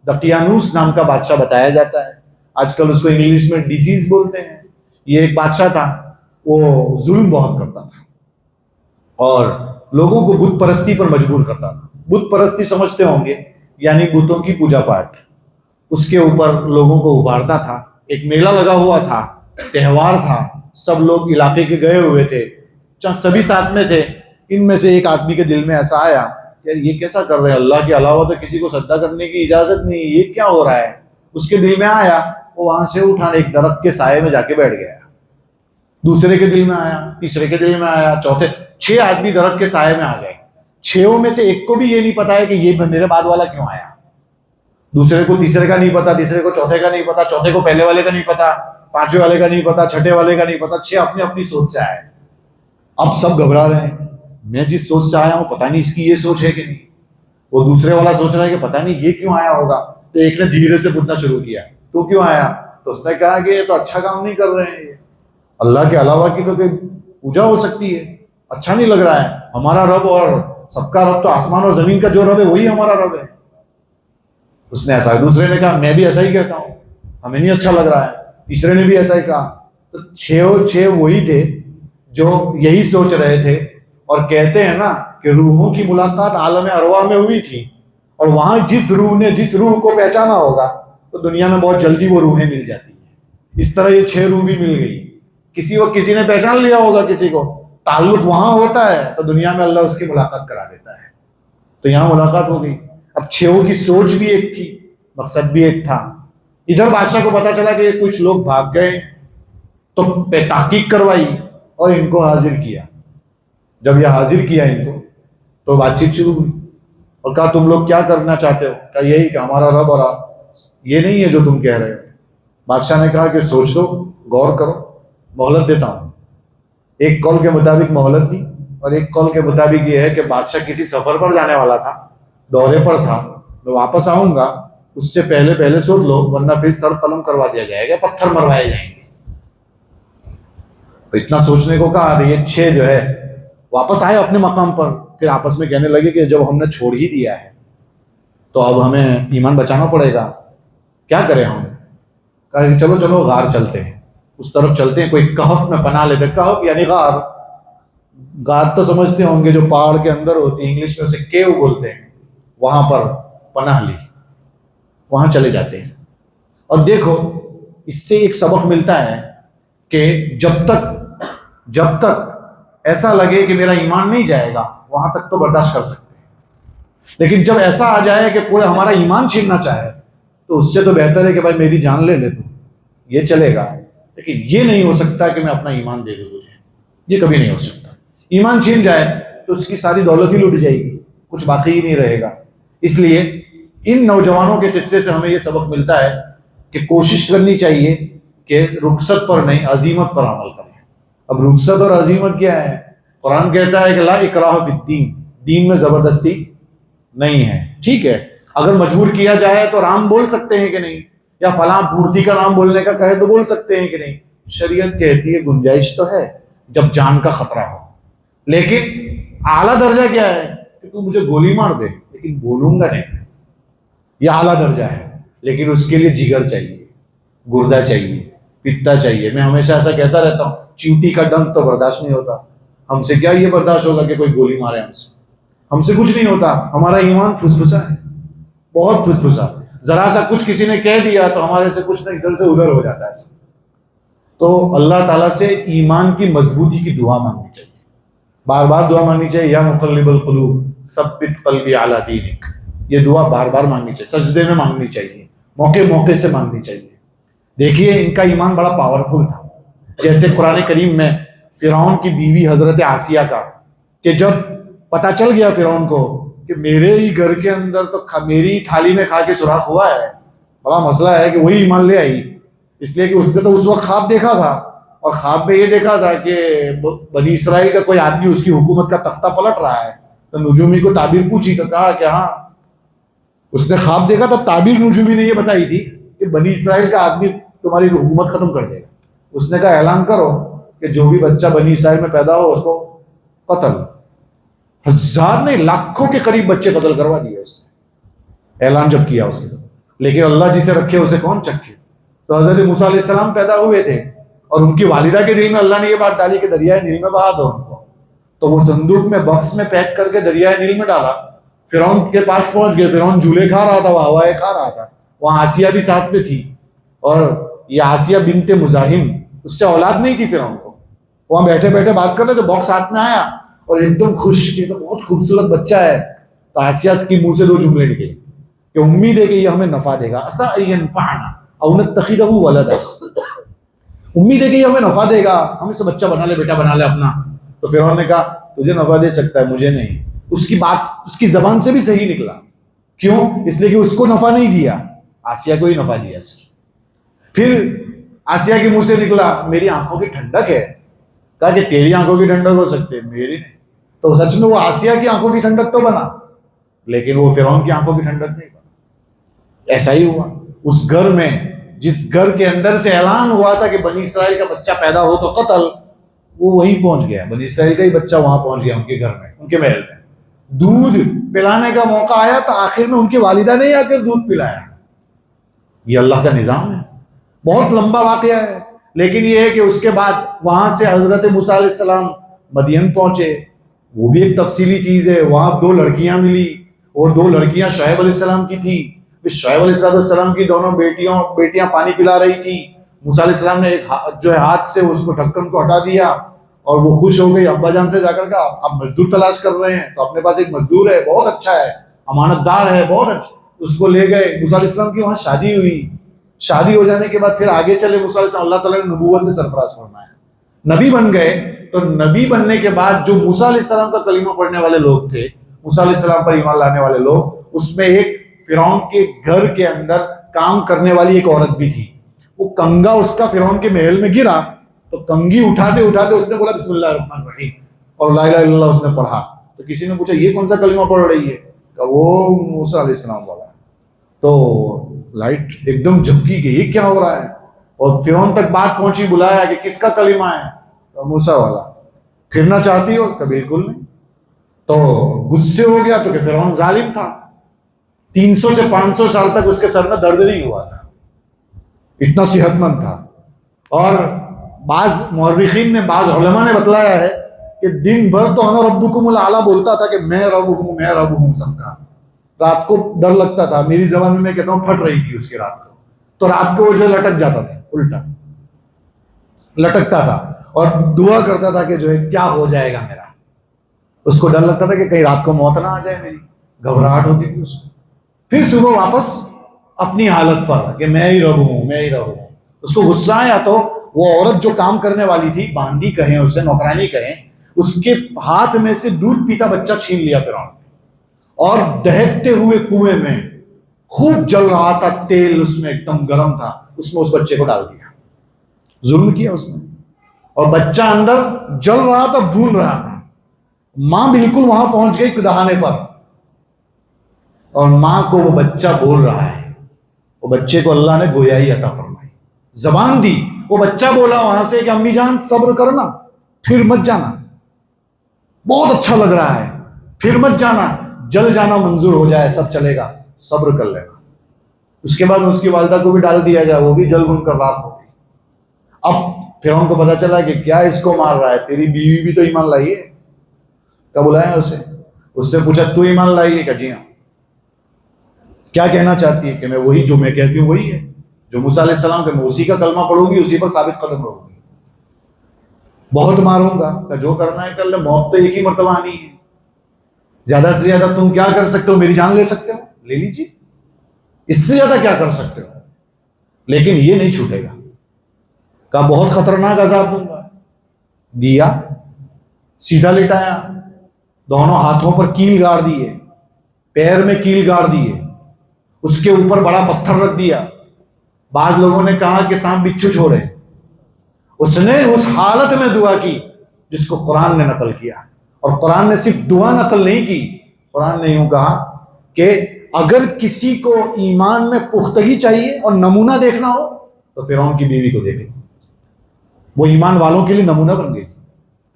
دقیانوس نام کا بادشاہ بتایا جاتا ہے. آج کل اس کو انگلش میں ڈیزیز بولتے ہیں. یہ ایک بادشاہ تھا، وہ ظلم بہت کرتا تھا اور لوگوں کو بت پرستی پر مجبور کرتا تھا. بت پرستی سمجھتے ہوں گے، یعنی بتوں کی پوجا پاٹ. اس کے اوپر لوگوں کو ابھارتا تھا. ایک میلہ لگا ہوا تھا، تہوار تھا، سب لوگ علاقے کے گئے ہوئے تھے، سبھی ساتھ میں تھے. ان میں سے ایک آدمی کے دل میں ایسا آیا یار یہ کیسا کر رہے ہیں، اللہ کے علاوہ تو کسی کو سجدہ کرنے کی اجازت نہیں، یہ کیا ہو رہا ہے. اس کے دل میں آیا، وہ وہاں سے اٹھا ایک درخت کے سائے میں جا کے بیٹھ گیا. دوسرے کے دل میں آیا، تیسرے کے دل میں آیا، چوتھے، 6 آدمی درخت کے سائے میں آ گئے. 6 میں سے ایک کو بھی یہ نہیں پتا ہے کہ یہ میرے بعد والا کیوں آیا. دوسرے کو تیسرے کا نہیں پتا، تیسرے کو چوتھے کا نہیں پتا، چوتھے کو پہلے والے کا نہیں پتا، 5ویں والے کا نہیں پتا، 6ٹھے والے کا نہیں پتا. 6 اپنی اپنی سوچ سے آئے. اب سب گھبرا رہے ہیں، میں جس سوچ سے آیا ہوں پتہ نہیں اس کی یہ سوچ ہے کہ نہیں. وہ دوسرے والا سوچ رہا ہے کہ پتہ نہیں یہ کیوں آیا ہوگا. تو ایک نے دھیرے سے پوچھنا شروع کیا تو کیوں آیا. تو اس نے کہا کہ یہ تو اچھا کام نہیں کر رہے ہیں، اللہ کے علاوہ کی تو کوئی پوجا ہو سکتی ہے، اچھا نہیں لگ رہا ہے. ہمارا رب اور سب کا رب تو آسمان اور زمین کا جو رب ہے وہی ہمارا رب ہے. اس نے ایسا. دوسرے نے کہا میں بھی ایسا ہی کہتا ہوں، ہمیں نہیں اچھا لگ رہا ہے. تیسرے نے بھی ایسا ہی کہا. تو 6 وہی تھے جو یہی سوچ رہے تھے. اور کہتے ہیں نا کہ روحوں کی ملاقات عالم ارواح میں ہوئی تھی، اور وہاں جس روح نے جس روح کو پہچانا ہوگا تو دنیا میں بہت جلدی وہ روحیں مل جاتی ہیں. اس طرح یہ 6 روح بھی مل گئی. کسی وقت کسی نے پہچان لیا ہوگا کسی کو، تعلق وہاں ہوتا ہے تو دنیا میں اللہ اس کی ملاقات کرا دیتا ہے. تو یہاں ملاقات ہو گئی. اب 6 کی سوچ بھی ایک تھی، مقصد بھی ایک تھا. ادھر بادشاہ کو پتا چلا کہ کچھ لوگ بھاگ گئے، تو تحقیق کروائی اور ان کو حاضر کیا. جب یہ حاضر کیا ان کو تو بات چیت شروع ہوئی اور کہا تم لوگ کیا کرنا چاہتے ہو. کہا یہی کہ ہمارا رب اور یہ نہیں ہے جو تم کہہ رہے ہو. بادشاہ نے کہا کہ سوچ دو، غور کرو، مہلت دیتا ہوں. ایک قول کے مطابق مہلت دی، اور ایک قول کے مطابق یہ ہے کہ بادشاہ کسی سفر پر جانے والا تھا، دورے پر تھا، میں واپس آؤں گا، اس سے پہلے سوچ لو ورنہ پھر سر قلم کروا دیا جائے گا، پتھر مروائے جائیں گے. تو اتنا سوچنے کو کہا. یہ 6 جو ہے واپس آئے اپنے مقام پر. پھر آپس میں کہنے لگے کہ جب ہم نے چھوڑ ہی دیا ہے تو اب ہمیں ایمان بچانا پڑے گا، کیا کریں ہم. کہا کہ چلو غار چلتے ہیں، اس طرف چلتے ہیں، کوئی کہف میں پناہ لیتے. کہف یعنی غار. غار تو سمجھتے ہوں گے جو پہاڑ کے اندر ہوتی ہے، انگلش میں اسے کیو بولتے ہیں. وہاں پر پناہ لی، وہاں چلے جاتے ہیں. اور دیکھو اس سے ایک سبق ملتا ہے کہ جب تک ایسا لگے کہ میرا ایمان نہیں جائے گا وہاں تک تو برداشت کر سکتے ہیں، لیکن جب ایسا آ جائے کہ کوئی ہمارا ایمان چھیننا چاہے تو اس سے تو بہتر ہے کہ بھائی میری جان لے لے تو یہ چلے گا، لیکن یہ نہیں ہو سکتا کہ میں اپنا ایمان دے دوں تجھے، یہ کبھی نہیں ہو سکتا۔ ایمان چھین جائے تو اس کی ساری دولت ہی لٹ جائے گی، کچھ باقی ہی نہیں رہے گا۔ اس لیے ان نوجوانوں کے قصے سے ہمیں یہ سبق ملتا ہے کہ کوشش کرنی چاہیے کہ رخصت پر نہیں عزیمت پر عمل کریں۔ اب رخصت اور عزیمت کیا ہے؟ قرآن کہتا ہے کہ لا اکراہ فی الدین، دین میں زبردستی نہیں ہے۔ ٹھیک ہے، اگر مجبور کیا جائے تو رام بول سکتے ہیں کہ نہیں، یا فلاں مورتی کا نام بولنے کا کہے تو بول سکتے ہیں کہ نہیں، شریعت کہتی ہے گنجائش تو ہے جب جان کا خطرہ ہو، لیکن اعلیٰ درجہ کیا ہے کہ تو مجھے گولی مار دے لیکن بولوں گا نہیں، یہ اعلیٰ درجہ ہے۔ لیکن اس کے لیے جگر چاہیے، گردہ چاہیے، پتا چاہیے۔ میں ہمیشہ ایسا کہتا رہتا ہوں، چیوٹی کا ڈنک تو برداشت نہیں ہوتا، ہم سے کیا یہ برداشت ہوگا کہ کوئی گولی مارے ہم سے کچھ نہیں ہوتا، ہمارا ایمان پھسپھسا ہے، بہت پھسپھسا، ذرا سا کچھ کسی نے کہہ دیا تو ہمارے سے کچھ نہیں، ادھر سے ادھر ہو جاتا ہے ایسا۔ تو اللہ تعالیٰ سے ایمان کی مضبوطی کی دعا مانگنی چاہیے، بار بار دعا مانگنی چاہیے، یا مقلب القلوب ثبت قلبی علی دینک، یہ دعا بار بار مانگنی چاہیے، سجدے میں مانگنی چاہیے، موقع موقع سے مانگنی چاہیے۔ دیکھیے ان کا ایمان بڑا پاورفل تھا، جیسے قرآن کریم میں فرعون کی بیوی حضرت آسیہ کا، کہ جب پتہ چل گیا فرعون کو کہ میرے ہی گھر کے اندر تو میری تھالی میں کھا کے سوراخ ہوا ہے، بڑا مسئلہ ہے، کہ وہی ایمان لے آئی، اس لیے کہ اس نے تو اس وقت خواب دیکھا تھا، اور خواب میں یہ دیکھا تھا کہ بنی اسرائیل کا کوئی آدمی اس کی حکومت کا تختہ پلٹ رہا ہے، تو نجومی کو تعبیر پوچھی تو کہا کہ ہاں، اس نے خواب دیکھا تھا، تعبیر نجومی نے یہ بتائی تھی کہ بنی اسرائیل کا آدمی تمہاری حکومت ختم کر دے گا۔ اس نے کہا اعلان کرو کہ جو بھی بچہ بنی اسرائیل میں پیدا ہو اس کو قتل، ہزار نہیں لاکھوں کے قریب بچے قتل کروا دیے اس نے، اعلان جب کیا اس کے، لیکن اللہ جسے رکھے اسے کون چکھے۔ تو حضرت موسیٰ علیہ السلام پیدا ہوئے تھے، اور ان کی والدہ کے دل میں اللہ نے یہ بات ڈالی کہ دریائے نیل میں بہا دو ان کو، تو وہ صندوق میں باکس میں پیک کر کے دریائے نیل میں ڈالا، فرعون کے پاس پہنچ گئے، فرعون جھولے کھا رہا تھا، وہ ہوائیں کھا رہا تھا، وہاں آسیہ بھی ساتھ میں تھی، اور یہ آسیہ بنت مزاحم، اس سے اولاد نہیں تھی فرعون کو، وہاں بیٹھے بیٹھے بات کر رہے تو باکس ہاتھ میں آیا اور ایک دم خوش، یہ تو بہت خوبصورت بچہ ہے، تو آسیہ کی منہ سے دو جملے نکلے کہ امید ہے کہ یہ ہمیں نفع دے گا، عسیٰ ان ینفعنا او نتخذہ ولدا، امید ہے کہ یہ ہمیں نفع دے گا، ہم اسے بچہ بنا لے، بیٹا بنا لے اپنا۔ تو فرعون نے کہا تجھے نفع دے سکتا ہے، مجھے نہیں۔ اس کی بات اس کی زبان سے بھی صحیح نکلا، کیوں؟ اس لیے کہ اس کو نفع نہیں دیا، آسیہ کو ہی نفع دیا صرف۔ پھر آسیہ کے منہ سے نکلا میری آنکھوں کی ٹھنڈک ہے، کہا کہ تیری آنکھوں کی ٹھنڈک ہو سکتی ہے، میری نہیں۔ تو سچ میں وہ آسیہ کی آنکھوں کی ٹھنڈک تو بنا، لیکن وہ فرعون کی آنکھوں کی ٹھنڈک نہیں بنا۔ ایسا ہی ہوا اس گھر میں، جس گھر کے اندر سے اعلان ہوا تھا کہ بنی اسرائیل کا بچہ پیدا ہو تو قتل، وہ وہیں پہنچ گیا، بنی اسرائیل کا ہی بچہ وہاں پہنچ گیا ان کے گھر میں، ان کے محل میں۔ دودھ پلانے کا موقع آیا تو آخر میں ان کی والدہ نے آ کر دودھ پلایا۔ یہ اللہ کا نظام ہے، بہت لمبا واقعہ ہے، لیکن یہ ہے کہ اس کے بعد وہاں سے حضرت موسیٰ علیہ السلام مدین پہنچے، وہ بھی ایک تفصیلی چیز ہے، وہاں دو لڑکیاں ملی، اور دو لڑکیاں شعیب علیہ السلام کی تھی، پھر شعیب علیہ السلام کی دونوں بیٹیاں پانی پلا رہی تھی، موسیٰ علیہ السلام نے ایک جو ہے ہاتھ سے اس کو ڈھکن کو ہٹا دیا، اور وہ خوش ہو گئی، ابا جان سے جا کر کہا آپ مزدور تلاش کر رہے ہیں، تو اپنے پاس ایک مزدور ہے، بہت اچھا ہے، امانت دار ہے، بہت اچھا، اس کو لے گئے۔ موسیٰ علیہ السلام کی وہاں شادی ہوئی، شادی ہو جانے کے بعد پھر آگے چلے، موسیٰ علیہ السلام اللہ تعالیٰ نے نبوت سے سرفراز فرمایا، نبی بن گئے۔ تو نبی بننے کے بعد جو موسیٰ علیہ السلام کا کلمہ پڑھنے والے لوگ تھے، موسیٰ علیہ السلام پر ایمان لانے والے لوگ، اس میں ایک فرعون کے گھر کے اندر کام کرنے والی ایک عورت بھی تھی، وہ کنگا اس کا فرعون کے محل میں گرا، تو کنگھی اٹھاتے اٹھاتے اس نے بولا بسم اللہ الرحمن الرحیم، اور لا الہ الا اللہ اس نے پڑھا۔ تو کسی نے پوچھا یہ کون سا کلمہ پڑھ رہی ہے؟ کہ وہ موسیٰ علیہ السلام والا ہے۔ تو لائٹ ایک دم جھپکی کہ یہ کیا ہو رہا ہے، اور فرعون تک بات پہنچی، بلایا کہ کس کا کلمہ ہے؟ تو موسیٰ والا۔ پھرنا چاہتی ہو؟ کہ بالکل نہیں۔ تو غصے ہو گیا، تو کہ فرعون ظالم تھا، 300 سے 500 سال تک اس کے سر میں درد نہیں ہوا تھا، اتنا صحت مند تھا۔ اور بعض مورخین نے، بعض علماء نے بتلایا ہے کہ دن بھر تو انا ربکم الاعلیٰ بولتا تھا کہ میں رب ہوں، میں رب ہوں سب کا، رات کو ڈر لگتا تھا، میری زبان میں کہتا ہوں پھٹ رہی تھی اس کی رات کو، تو رات کو وہ جو لٹک جاتا تھا، الٹا لٹکتا تھا، اور دعا کرتا تھا کہ جو ہے کیا ہو جائے گا میرا. اس کو ڈر لگتا تھا کہ کہیں رات کو موت نہ آ جائے میری, گھبراہٹ ہوتی تھی اس کو. پھر صبح واپس اپنی حالت پر کہ میں ہی رہوں میں ہی رہوں. اس کو غصہ آیا تو وہ عورت جو کام کرنے والی تھی, باندی کہیں اسے, نوکرانی کہیں, اس کے ہاتھ میں سے دودھ پیتا بچہ چھین لیا فرعون نے, اور دہکتے ہوئے کنویں میں خوب جل رہا تھا, تیل اس میں ایک دم گرم تھا, اس میں اس بچے کو ڈال دیا. ظلم کیا اس نے, اور بچہ اندر جل رہا تھا, بھون رہا تھا. ماں بالکل وہاں پہنچ گئی دہانے پر, اور ماں کو وہ بچہ بول رہا ہے. وہ بچے کو اللہ نے گویائی عطا فرمائی, زبان دی. وہ بچہ بولا وہاں سے کہ امی جان صبر کرنا, پھر مت جانا, بہت اچھا لگ رہا ہے, پھر مت جانا, جل جانا منظور ہو جائے, سب چلے گا, صبر کر لینا. اس کے بعد اس کی والدہ کو بھی ڈال دیا گیا, وہ بھی جل بن کر راکھ ہو گئی. اب فرعون کو پتا چلا کہ کیا اس کو مار رہا ہے, تیری بیوی بھی تو ایمان لائی ہے. کب بلایا اسے, اس سے پوچھا تو ایمان لائی ہے کہ جی ہاں. کیا کہنا چاہتی ہے کہ میں وہی جو میں کہتی ہوں وہی ہے, جو موسیٰ علیہ السلام کہ میں اسی کا کلمہ پڑھوں گی, اسی پر ثابت قدم رہوں گی. بہت ماروں گا کہ جو کرنا ہے کر لے, موت تو ایک ہی مرتبہ آنی ہے, زیادہ سے زیادہ تم کیا کر سکتے ہو, میری جان لے سکتے ہو, لے لیجیے, اس سے زیادہ کیا کر سکتے ہو, لیکن یہ نہیں چھوٹے گا. کہا بہت خطرناک عذاب دوں گا. دیا, سیدھا لٹایا, دونوں ہاتھوں پر کیل گاڑ دیے, پیر میں کیل گاڑ دیے, اس کے اوپر بڑا پتھر رکھ دیا. بعض لوگوں نے کہا کہ سانپ بچھو چھوڑے. اس نے اس حالت میں دعا کی جس کو قرآن نے نقل کیا, اور قرآن نے صرف دعا نقل نہیں کی, قرآن نے یوں کہا کہ اگر کسی کو ایمان میں پختگی چاہیے اور نمونہ دیکھنا ہو تو فرعون کی بیوی کو دیکھ لو, وہ ایمان والوں کے لیے نمونہ بن گئی.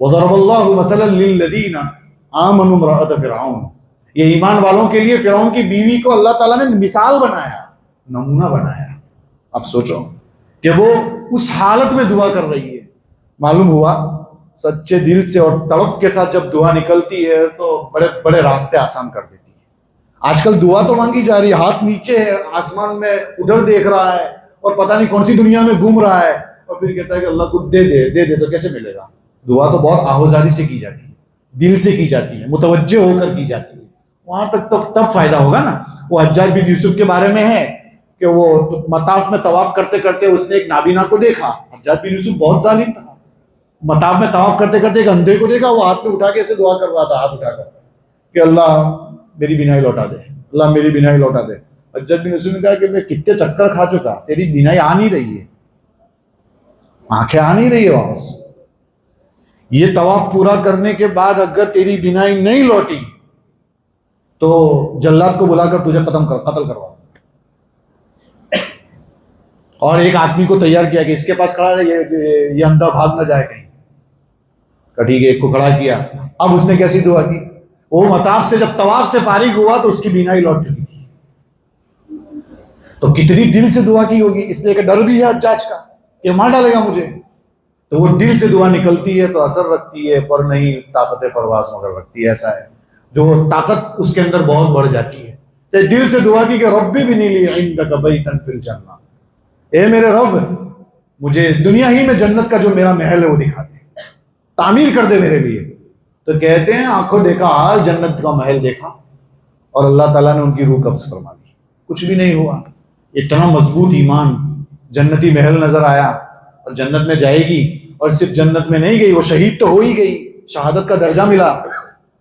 وضرب اللہ مثلا للذین آمنوا امرأۃ فرعون, یہ ایمان والوں کے لیے فرعون کی بیوی کو اللہ تعالیٰ نے مثال بنایا, نمونہ بنایا. اب سوچو کہ وہ اس حالت میں دعا کر رہی ہے. معلوم ہوا سچے دل سے اور تڑپ کے ساتھ جب دعا نکلتی ہے تو بڑے بڑے راستے آسان کر دیتی ہے. آج کل دعا تو مانگی جا رہی ہے, ہاتھ نیچے ہے, آسمان میں ادھر دیکھ رہا ہے, اور پتہ نہیں کون سی دنیا میں گھوم رہا ہے, اور پھر کہتا ہے کہ اللہ کو دے دے دے دے, تو کیسے ملے گا؟ دعا تو بہت آہوزاری سے کی جاتی ہے, دل سے کی جاتی ہے, متوجہ ہو کر کی جاتی ہے. وہاں تک تو تب فائدہ ہوگا نا. وہ حجاج بن یوسف کے بارے میں ہے کہ وہ مطاف میں طواف کرتے کرتے اس نے ایک نابینا کو دیکھا. حجاج بن یوسف بہت ظالم تھا. مطاف میں طواف کرتے کرتے ایک اندھے کو دیکھا, وہ ہاتھ میں اٹھا کے اسے دعا کر رہا تھا, ہاتھ اٹھا کر کہ اللہ میری بینائی لوٹا دے, اللہ میری بینائی لوٹا دے. حجاج بن یوسف نے کہا کہ میں کتنے چکر کھا چکا, تیری بینائی آ نہیں رہی ہے, آنکھیں آ نہیں رہی ہے واپس. یہ طواف پورا کرنے کے بعد اگر تیری بینائی نہیں لوٹی تو جلاد کو بلا کر تجھے قتل کروا. اور ایک آدمی کو تیار کیا کہ اس کے پاس کھڑا رہے, یہ اندھا بھاگ نہ جائے کہیں. ٹھیک ہے, ایک کو کھڑا کیا. اب اس نے کیسی دعا کی, وہ مطاف سے جب طواف سے فارغ ہوا تو اس کی بینائی لوٹ چکی تھی. تو کتنی دل سے دعا کی ہوگی, اس لیے کہ ڈر بھی ہے حجاج کا کہ مار ڈالے گا مجھے. تو وہ دل سے دعا نکلتی ہے تو اثر رکھتی ہے, پر نہیں طاقت پرواز مگر رکھتی ہے. ایسا ہے جو طاقت اس کے اندر بہت بڑھ جاتی ہے. تو دل سے دعا کی کہ ربی ابنی لی عندک بیتا فی الجنہ, اے میرے رب مجھے دنیا ہی میں جنت کا جو میرا محل ہے وہ دکھا دے, تعمیر کر دے میرے لیے. تو کہتے ہیں آنکھوں دیکھا حال, جنت کا محل دیکھا, اور اللہ تعالیٰ نے ان کی روح قبض فرما دی, کچھ بھی نہیں ہوا. اتنا مضبوط ایمان, جنتی محل نظر آیا, اور جنت میں جائے گی, اور صرف جنت میں نہیں گئی, وہ شہید تو ہو ہی گئی, شہادت کا درجہ ملا.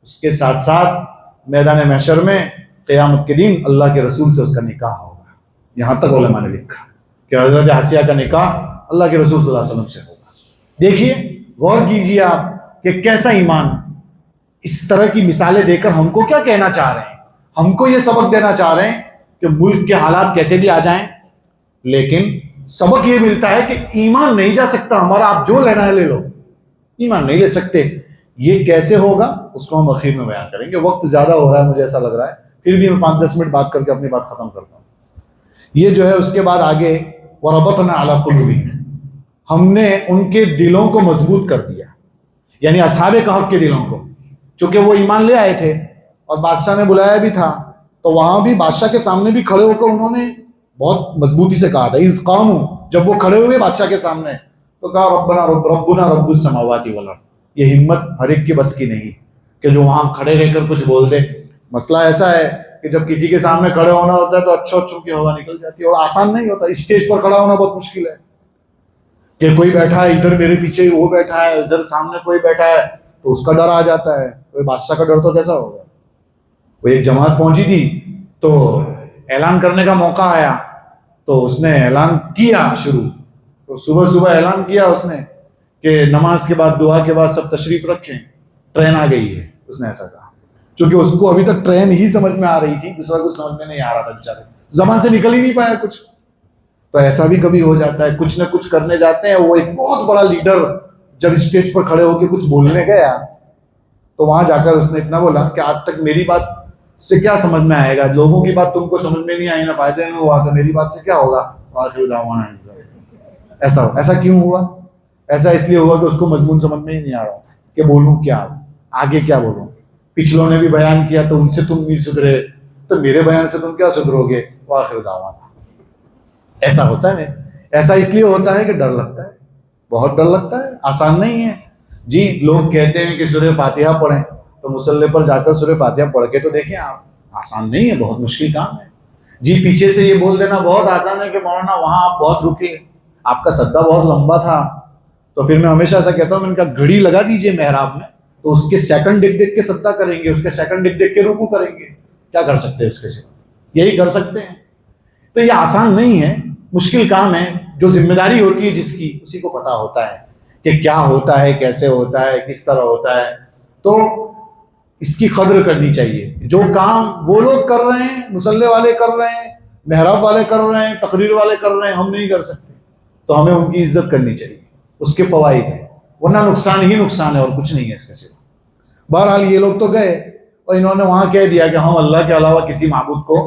اس کے ساتھ ساتھ میدان محشر میں قیامت کے دن اللہ کے رسول سے اس کا نکاح ہوگا. یہاں تک علماء نے لکھا کہ حضرت آسیہ کا نکاح اللہ کے رسول صلی اللہ علیہ وسلم سے ہوگا. دیکھیے, غور کیجیے آپ کہ کیسا ایمان. اس طرح کی مثالیں دے کر ہم کو کیا کہنا چاہ رہے ہیں؟ ہم کو یہ سبق دینا چاہ رہے ہیں کہ ملک کے حالات کیسے بھی آ جائیں, لیکن سبق یہ ملتا ہے کہ ایمان نہیں جا سکتا ہمارا, آپ جو لینا ہے لے لو, ایمان نہیں لے سکتے. یہ کیسے ہوگا اس کو ہم اخیر میں بیان کریں گے. وقت زیادہ ہو رہا ہے مجھے ایسا لگ رہا ہے, پھر بھی میں 5-10 منٹ بات کر کے اپنی بات ختم کرتا ہوں. یہ جو ہے اس کے بعد آگے وَرَبَطْنَا عَلَىٰ قُلُوبِهِمْ, ہم نے ان کے دلوں کو مضبوط کر دیا, یعنی اصحاب کہف کے دلوں کو. چونکہ وہ ایمان لے آئے تھے اور بادشاہ نے بلایا بھی تھا, تو وہاں بھی بادشاہ کے سامنے بھی کھڑے ہو کر انہوں نے بہت مضبوطی سے کہا تھا. اِذْ قَامُوا, جب وہ کھڑے ہوئے بادشاہ کے سامنے تو کہا ربنا رب السماوات والارض. یہ ہمت ہر ایک کی بس کی نہیں کہ جو وہاں کھڑے رہ کر کچھ بول دے. مسئلہ ایسا ہے کہ جب کسی کے سامنے کھڑے ہونا ہوتا ہے تو اچھوں کی ہوا نکل جاتی ہے، اور آسان نہیں ہوتا. اسٹیج پر کھڑا ہونا بہت مشکل ہے کہ کوئی بیٹھا ہے ادھر میرے پیچھے وہ بیٹھا ہے، ادھر سامنے کوئی بیٹھا ہے، تو اس کا ڈر آ جاتا ہے. کوئی بادشاہ کا ڈر تو کیسا ہوگا. وہ ایک جماعت پہنچی تھی تو اعلان کرنے کا موقع آیا تو اس نے اعلان کیا شروع. تو صبح صبح اعلان کیا اس نے کہ نماز کے بعد دعا کے بعد سب تشریف رکھیں، ٹرین آ گئی ہے. اس نے ایسا کہا چونکہ اس کو ابھی تک ٹرین ہی سمجھ میں آ رہی تھی، دوسرا کچھ سمجھ میں نہیں آ رہا تھا، بیچارے زبان سے نکل ہی نہیں پایا کچھ. تو ایسا بھی کبھی ہو جاتا ہے، کچھ نہ کچھ کرنے جاتے ہیں. وہ ایک بہت بڑا لیڈر جب اسٹیج پر کھڑے ہو کے کچھ بولنے گیا تو وہاں جا کر اس نے اتنا بولا کہ آج تک میری بات سے کیا سمجھ میں آئے گا، لوگوں کی بات تم کو سمجھ میں نہیں آئی، نہ فائدہ نہیں ہوا، تو میری بات سے کیا ہوگا. آخر دعوانا ایسا کیوں ہوا؟ ایسا اس لیے ہوا کہ اس کو مضمون سمجھ میں ہی نہیں آ رہا کہ بولوں کیا، آگے کیا بولوں. پچھلوں نے بھی بیان کیا تو ان سے تم نہیں سدھرے، تو میرے بیان سے تم کیا سدھرو گے. آخر دعوانا. ایسا ہوتا ہے. ایسا اس لیے ہوتا ہے کہ ڈر لگتا ہے، بہت ڈر لگتا ہے، آسان نہیں ہے. جی لوگ کہتے ہیں کہ سورہ فاتحہ پڑھیں، تو مصلی پر جا کر سورہ فاتحہ پڑھ کے تو دیکھیں آپ. آسان نہیں ہے، بہت مشکل کام ہے. جی پیچھے سے یہ بول دینا بہت آسان ہے کہ مولانا وہاں آپ بہت رکے، آپ کا سدا بہت لمبا تھا. تو پھر میں ہمیشہ ایسا کہتا ہوں، میں نے کہا گھڑی لگا دیجئے محراب میں، تو اس کے سیکنڈ دیکھ کے سدا کریں گے، اس کے سیکنڈ دیکھ کے رکوع کریں گے. کیا کر سکتے ہیں اس کے سوا؟ یہی کر سکتے ہیں. تو یہ آسان نہیں ہے، مشکل کام ہے. جو ذمہ داری ہوتی ہے جس کی، اسی کو پتا ہوتا ہے کہ کیا ہوتا ہے، کیسے ہوتا ہے، کس طرح ہوتا ہے. تو اس کی قدر کرنی چاہیے. جو کام وہ لوگ کر رہے ہیں، مصلی والے کر رہے ہیں، محراب والے کر رہے ہیں، تقریر والے کر رہے ہیں، ہم نہیں کر سکتے، تو ہمیں ان کی عزت کرنی چاہیے. اس کے فوائد ہیں، ورنہ نقصان ہی نقصان ہے اور کچھ نہیں ہے اس کے سوا. بہرحال یہ لوگ تو گئے اور انہوں نے وہاں کہہ دیا کہ ہم اللہ کے علاوہ کسی معبود کو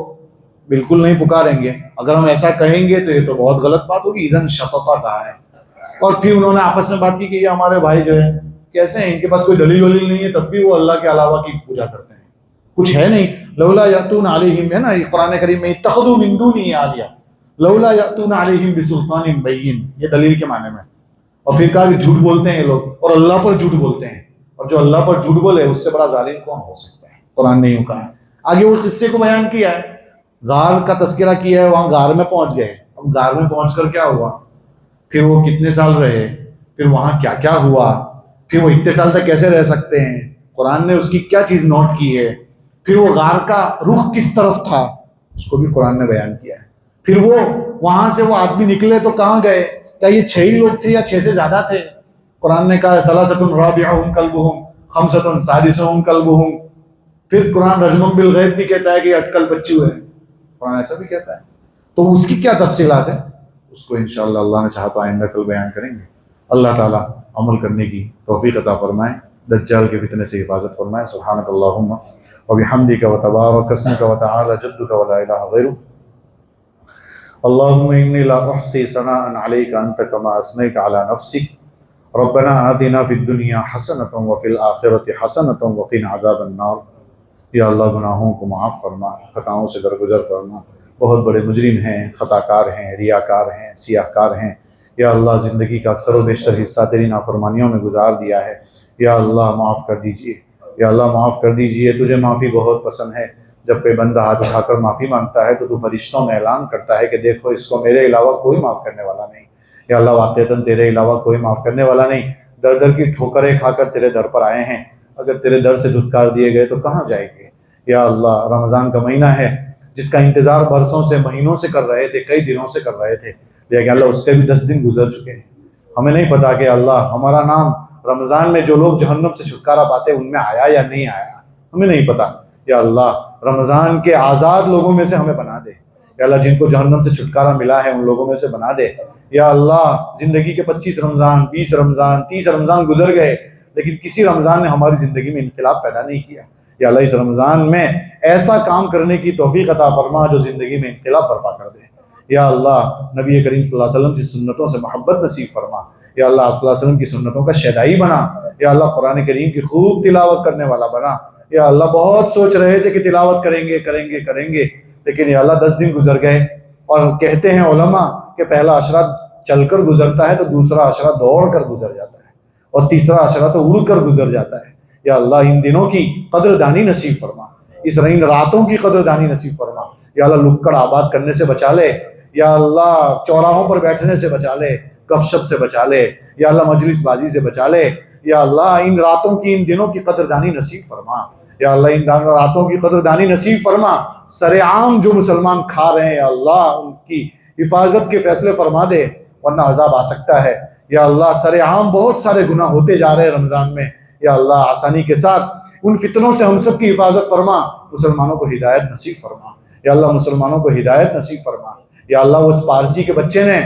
بالکل نہیں پکاریں گے. اگر ہم ایسا کہیں گے تو یہ تو بہت غلط بات ہوگی. اذن شططا کہا ہے. اور پھر انہوں نے آپس میں بات کی کہ یہ ہمارے بھائی جو ہیں کیسے ہیں، ان کے پاس کوئی دلیل ولیل نہیں ہے، تب بھی وہ اللہ کے علاوہ کی پوجا کرتے ہیں، کچھ ہے نہیں. لولا یاتون علیہم، ہے نا یہ قرآن کریم میں، اتخذوا من دونہ آلیہ لولا یاتون علیہم بسلطان بین، یہ دلیل کے معنی میں. اور پھر کہا کہ جھوٹ بولتے ہیں یہ لوگ اور اللہ پر جھوٹ بولتے ہیں، اور جو اللہ پر جھوٹ بولے اس سے بڑا ظالم کون ہو سکتا ہے. قرآن نے یوں کہا ہے. آگے وہ قصے کو بیان کیا ہے، غار کا تذکرہ کیا ہے. وہاں غار میں پہنچ گئے. اب غار میں پہنچ کر کیا ہوا، پھر وہ کتنے سال رہے، پھر وہاں کیا کیا ہوا، پھر وہ اتنے سال تک کیسے رہ سکتے ہیں، قرآن نے اس کی کیا چیز نوٹ کی ہے، پھر وہ غار کا رخ کس طرف تھا اس کو بھی قرآن نے بیان کیا ہے. پھر وہ وہاں سے وہ آدمی نکلے تو کہاں گئے، کیا یہ 6 ہی لوگ تھے یا 6 سے زیادہ تھے. قرآن نے کہا ثلاثۃ رابعہم کلبہم خمسۃ سادسہم کلبہم. پھر قرآن رجم بالغیب بھی کہتا ہے کہ اٹکل بچے ہوئے ہیں، قرآن ایسا بھی کہتا ہے. تو اس کی کیا تفصیلات ہیں اس کو انشاءاللہ اللہ نے چاہا تو آئندہ کل بیان کریں گے. اللہ تعالیٰ عمل کرنے کی توفیق عطا فرمائے، دجال کے فتنے سے حفاظت فرمائے. سبحانک اللہم وبحمدک وتبارک اسمک وتعالی جدک ولا الہ غیرک. اللہم انی لا احصی ثناء علیک انت کما اثنیت علی نفسک ربنا آتنا فی الدنیا حسنۃ وفی الآخرۃ حسنۃ وقنا عذاب النار. یا اللہ گناہوں کو معاف فرما، خطاؤں سے درگزر فرما. بہت بڑے مجرم ہیں، خطا کار ہیں، ریاکار ہیں، سیاہ کار ہیں. یا اللہ زندگی کا اکثر و بیشتر حصہ تیری نافرمانیوں میں گزار دیا ہے. یا اللہ معاف کر دیجئے، یا اللہ معاف کر دیجئے. تجھے معافی بہت پسند ہے. جب کوئی بندہ ہاتھ اٹھا کر معافی مانگتا ہے تو تو فرشتوں میں اعلان کرتا ہے کہ دیکھو اس کو میرے علاوہ کوئی معاف کرنے والا نہیں. یا اللہ واقعتاً تیرے علاوہ کوئی معاف کرنے والا نہیں. در در کی ٹھوکریں کھا کر تیرے در پر آئے ہیں، اگر تیرے در سے دھتکار دیے گئے تو کہاں جائیں گے. یا اللہ رمضان کا مہینہ ہے جس کا انتظار برسوں سے مہینوں سے کر رہے تھے، کئی دنوں سے کر رہے تھے، لیکن اللہ اس کے بھی 10 دن گزر چکے ہیں. ہمیں نہیں پتا کہ اللہ ہمارا نام رمضان میں جو لوگ جہنم سے چھٹکارا پاتے ان میں آیا یا نہیں آیا، ہمیں نہیں پتا. یا اللہ رمضان کے آزاد لوگوں میں سے ہمیں بنا دے. یا اللہ جن کو جہنم سے چھٹکارا ملا ہے ان لوگوں میں سے بنا دے. یا اللہ زندگی کے 25 رمضان 20 رمضان 30 رمضان گزر گئے لیکن کسی رمضان نے ہماری زندگی میں انقلاب پیدا نہیں کیا. یا اللہ اس رمضان میں ایسا کام کرنے کی توفیق عطا فرما جو زندگی میں انقلاب برپا کر دے. یا اللہ نبی کریم صلی اللہ علیہ وسلم کی سنتوں سے محبت نصیب فرما. یا اللہ آپ صلی اللہ علیہ وسلم کی سنتوں کا شیدائی بنا. یا اللہ قرآن کریم کی خوب تلاوت کرنے والا بنا. یا اللہ بہت سوچ رہے تھے کہ تلاوت کریں گے لیکن یا اللہ 10 دن گزر گئے. اور کہتے ہیں علماء کہ پہلا عشرہ چل کر گزرتا ہے تو دوسرا عشرہ دوڑ کر گزر جاتا ہے اور تیسرا عشرہ تو اڑ کر گزر جاتا ہے۔ یا اللہ ان دنوں کی قدردانی نصیب فرما، ان راتوں کی قدردانی نصیب فرما۔ یا اللہ لکڑ آباد کرنے سے بچا لے، یا اللہ چوراہوں پر بیٹھنے سے بچا لے، گپ شپ سے بچا لے، یا اللہ مجلس بازی سے بچا لے۔ یا اللہ ان راتوں کی ان دنوں کی قدردانی نصیب فرما، یا اللہ ان راتوں کی قدردانی نصیب فرما۔ سر عام جو مسلمان کھا رہے ہیں یا اللہ ان کی حفاظت کے فیصلے فرما دے، ورنہ عذاب آ سکتا ہے۔ یا اللہ سر عام بہت سارے گناہ ہوتے جا رہے ہیں رمضان میں، یا اللہ آسانی کے ساتھ ان فتنوں سے ہم سب کی حفاظت فرما، مسلمانوں کو ہدایت نصیب فرما۔ یا اللہ مسلمانوں کو ہدایت نصیب فرما۔ یا اللہ اس پارسی کے بچے نے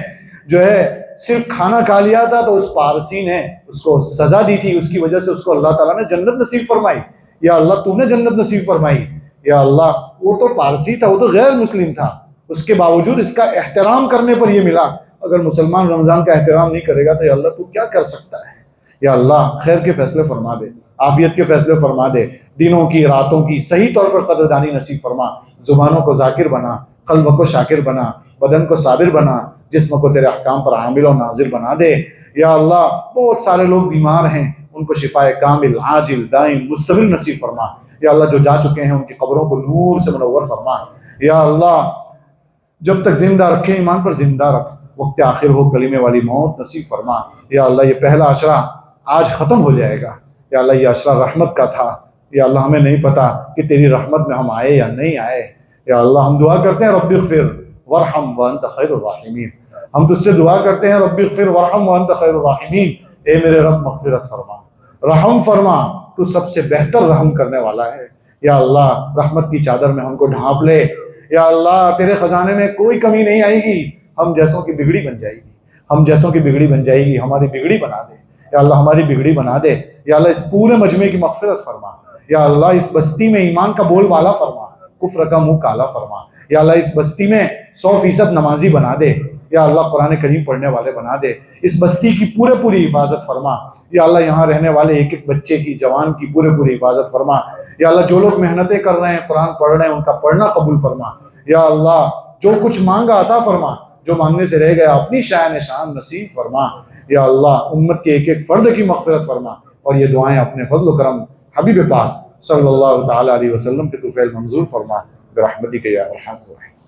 جو ہے صرف کھانا کھا لیا تھا تو اس پارسی نے اس کو سزا دی تھی، اس کی وجہ سے اس کو اللہ تعالیٰ نے جنت نصیب فرمائی۔ یا اللہ تو نے جنت نصیب فرمائی۔ یا اللہ وہ تو پارسی تھا، وہ تو غیر مسلم تھا، اس کے باوجود اس کا احترام کرنے پر یہ ملا۔ اگر مسلمان رمضان کا احترام نہیں کرے گا تو یا اللہ تو کیا کر سکتا ہے؟ یا اللہ خیر کے فیصلے فرما دے، عافیت کے فیصلے فرما دے، دنوں کی راتوں کی صحیح طور پر قدردانی نصیب فرما۔ زبانوں کو ذاکر بنا، قلب کو شاکر بنا، بدن کو صابر بنا، جسم کو تیرے احکام پر عامل و ناظر بنا دے۔ یا اللہ بہت سارے لوگ بیمار ہیں، ان کو شفائے کامل عاجل دائم مستمر نصیب فرما۔ یا اللہ جو جا چکے ہیں ان کی قبروں کو نور سے منور فرما۔ یا اللہ جب تک زندہ رکھے ایمان پر زندہ رکھ، وقت آخر ہو کلمے والی موت نصیب فرما۔ یا اللہ یہ پہلا عشرہ آج ختم ہو جائے گا، یا اللہ یہ عشرہ رحمت کا تھا، یا اللہ ہمیں نہیں پتا کہ تیری رحمت میں ہم آئے یا نہیں آئے۔ یا اللہ ہم دعا کرتے ہیں رب اغفر وارحم وانت خیر الراحمین، ہم تجھ سے دعا کرتے ہیں رب اغفر وارحم وانت خیر الراحمین، اے میرے رب مغفرت فرما، رحم فرما، تو سب سے بہتر رحم کرنے والا ہے۔ یا اللہ رحمت کی چادر میں ہم کو ڈھانپ لے، یا اللہ تیرے خزانے میں کوئی کمی نہیں آئے گی، ہم جیسوں کی بگڑی بن جائے گی، ہم جیسوں کی بگڑی بن جائے گی، ہماری بگڑی بنا دے یا اللہ، ہماری بگڑی بنا دے یا اللہ، اس پورے مجمع کی مغفرت فرما۔ یا اللہ اس بستی میں ایمان کا بول بالا فرما، کفر کا منہ کالا فرما۔ یا اللہ اس بستی میں 100% نمازی بنا دے، یا اللہ قرآن کریم پڑھنے والے بنا دے، اس بستی کی پوری حفاظت فرما۔ یا اللہ یہاں رہنے والے ایک ایک بچے کی جوان کی پوری حفاظت فرما۔ یا اللہ جو لوگ محنتیں کر رہے ہیں قرآن پڑھ رہے ہیں ان کا پڑھنا قبول فرما۔ یا اللہ جو کچھ مانگا عطا فرما، جو مانگنے سے رہ گیا اپنی شان نصیب فرما۔ یا اللہ امت کے ایک ایک فرد کی مغفرت فرما، اور یہ دعائیں اپنے فضل و کرم حبیب پاک صلی اللہ تعالی علیہ وسلم کے طفیل منظور فرما برحمتک یا ارحم الراحمین۔